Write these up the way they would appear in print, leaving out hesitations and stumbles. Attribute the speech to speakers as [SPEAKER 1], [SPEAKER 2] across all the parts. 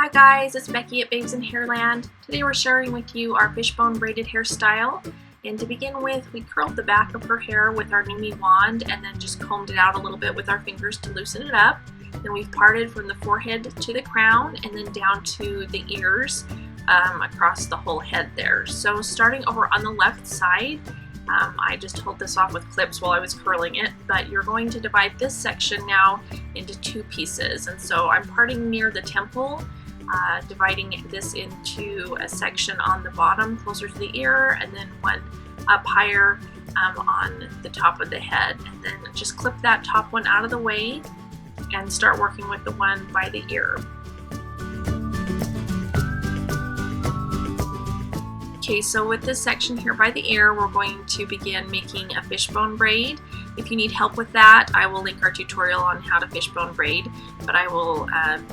[SPEAKER 1] Hi guys, it's Becky at Babes in Hairland. Today we're sharing with you our fishbone braided hairstyle. And to begin with, we curled the back of her hair with our Numi wand and then just combed it out a little bit with our fingers to loosen it up. Then we've parted from the forehead to the crown and then down to the ears across the whole head there. So starting over on the left side, I just hold this off with clips while I was curling it, but you're going to divide this section now into two pieces. And so I'm parting near the temple, dividing this into a section on the bottom closer to the ear and then one up higher on the top of the head. And then just clip that top one out of the way and start working with the one by the ear. Okay, so with this section here by the ear, we're going to begin making a fishbone braid. If you need help with that, I will link our tutorial on how to fishbone braid, but I will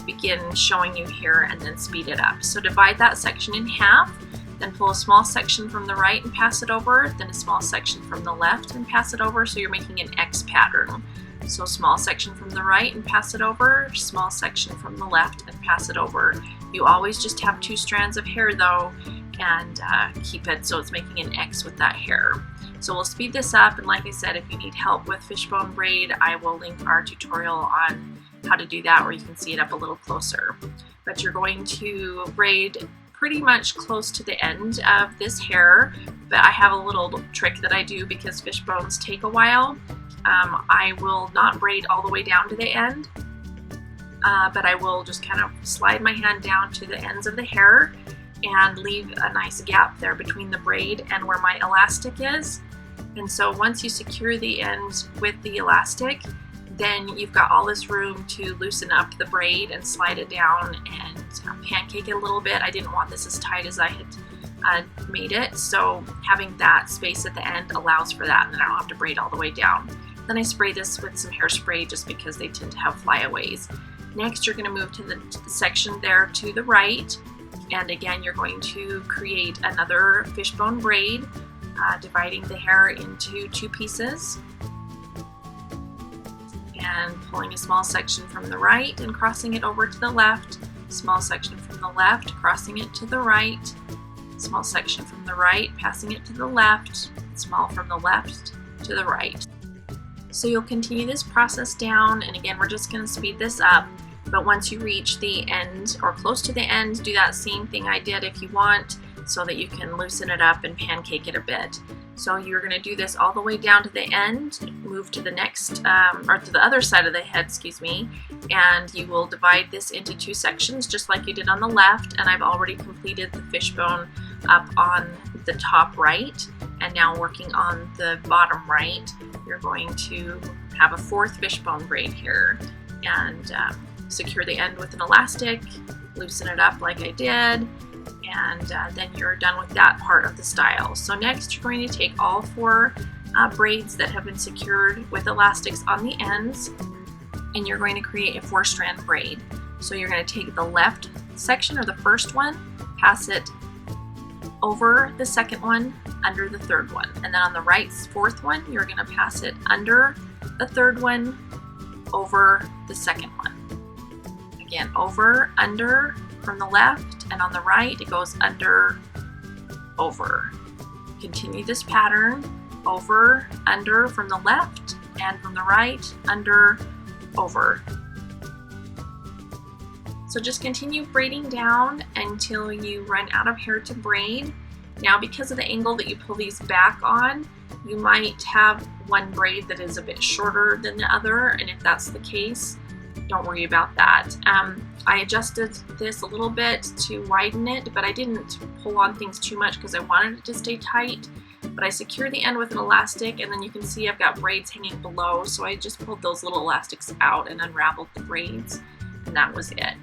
[SPEAKER 1] begin showing you here and then speed it up. So divide that section in half, then pull a small section from the right and pass it over, then a small section from the left and pass it over, so you're making an X pattern. So small section from the right and pass it over, small section from the left and pass it over. You always just have two strands of hair though, and keep it so it's making an X with that hair. So we'll speed this up, and like I said, if you need help with fishbone braid, I will link our tutorial on how to do that where you can see it up a little closer. But you're going to braid pretty much close to the end of this hair, but I have a little trick that I do because fishbones take a while. I will not braid all the way down to the end, but I will just kind of slide my hand down to the ends of the hair and leave a nice gap there between the braid and where my elastic is. And so once you secure the ends with the elastic, then you've got all this room to loosen up the braid and slide it down and pancake it a little bit. I didn't want this as tight as I had made it, so having that space at the end allows for that, and then I don't have to braid all the way down. Then I spray this with some hairspray just because they tend to have flyaways. Next, you're going to move to the section there to the right, and again you're going to create another fishbone braid, dividing the hair into two pieces and pulling a small section from the right and crossing it over to the left, small section from the left, crossing it to the right, small section from the right, passing it to the left, small from the left to the right. So you'll continue this process down, and again we're just going to speed this up. But once you reach the end or close to the end, do that same thing I did if you want, so that you can loosen it up and pancake it a bit. So you're going to do this all the way down to the end, move to the next, or to the other side of the head, excuse me, and you will divide this into two sections just like you did on the left. And I've already completed the fishbone up on the top right, and now working on the bottom right, you're going to have a fourth fishbone braid here, and secure the end with an elastic, loosen it up like I did, and then you're done with that part of the style. So next you're going to take all four braids that have been secured with elastics on the ends, and you're going to create a 4-strand braid. So you're going to take the left section, or the first one, pass it over the second one, under the third one, and then on the right fourth one you're going to pass it under the third one, over the second one. Again, over, under from the left, and on the right it goes under, over. Continue this pattern, over, under from the left, and from the right, under, over. So just continue braiding down until you run out of hair to braid. Now, because of the angle that you pull these back on, you might have one braid that is a bit shorter than the other, and if that's the case, don't worry about that. I adjusted this a little bit to widen it, but I didn't pull on things too much because I wanted it to stay tight. But I secured the end with an elastic, and then you can see I've got braids hanging below, so I just pulled those little elastics out and unraveled the braids, and that was it.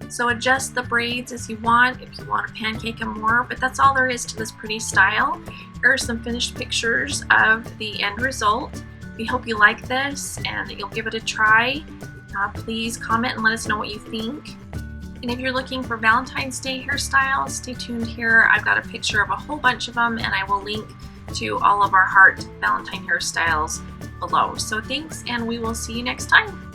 [SPEAKER 1] So adjust the braids as you want if you want to pancake them more, but that's all there is to this pretty style. Here are some finished pictures of the end result. We hope you like this and that you'll give it a try. Please comment and let us know what you think. And if you're looking for Valentine's Day hairstyles, stay tuned here. I've got a picture of a whole bunch of them, and I will link to all of our heart Valentine hairstyles below. So thanks, and we will see you next time.